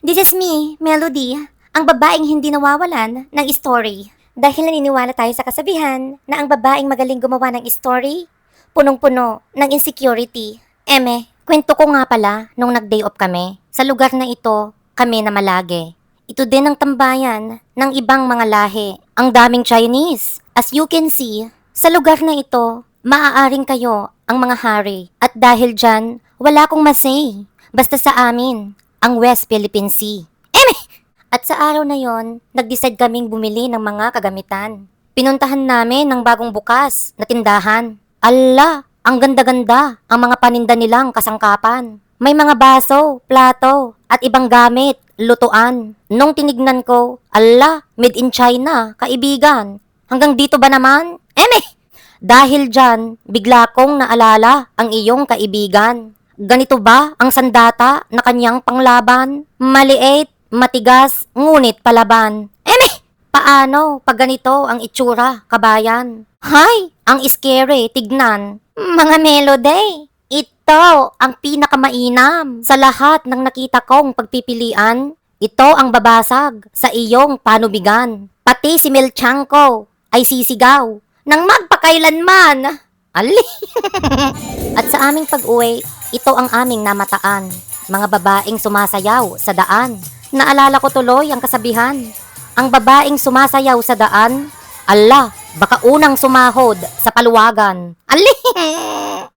This is me, Melody, ang babaeng hindi nawawalan ng story. Dahil naniniwala tayo sa kasabihan na ang babaeng magaling gumawa ng story, punong-puno ng insecurity. Kwento ko nga pala nung nag-day off kami. Sa lugar na ito, kami na malagi. Ito din ang tambayan ng ibang mga lahi. Ang daming Chinese. As you can see, sa lugar na ito, maaaring kayo ang mga hari. At dahil dyan, wala akong masay. Basta sa amin, ang West Philippine Sea. At sa araw na yon, nag-decide kaming bumili ng mga kagamitan. Pinuntahan namin ng bagong bukas na tindahan. Ala, ang ganda-ganda ang mga paninda nilang kasangkapan. May mga baso, plato, at ibang gamit, lutuan. Nung tinignan ko, ala, made in China, kaibigan. Hanggang dito ba naman? Dahil dyan, bigla kong naalala ang iyong kaibigan. Ganito ba ang sandata na kanyang panglaban? Maliit, matigas, ngunit palaban. Paano pag ganito ang itsura, kabayan? Hay, ang scary, tignan. Mga Melody, ito ang pinakamainam sa lahat ng nakita kong pagpipilian. Ito ang babasag sa iyong panubigan. Pati si Melchanko ay sisigaw nang magpakailanman. Ali! At sa aming pag-uwi, ito ang aming namataan. Mga babaeng sumasayaw sa daan. Naalala ko tuloy ang kasabihan. Ang babaeng sumasayaw sa daan, ala, baka unang sumahod sa paluwagan. Ali!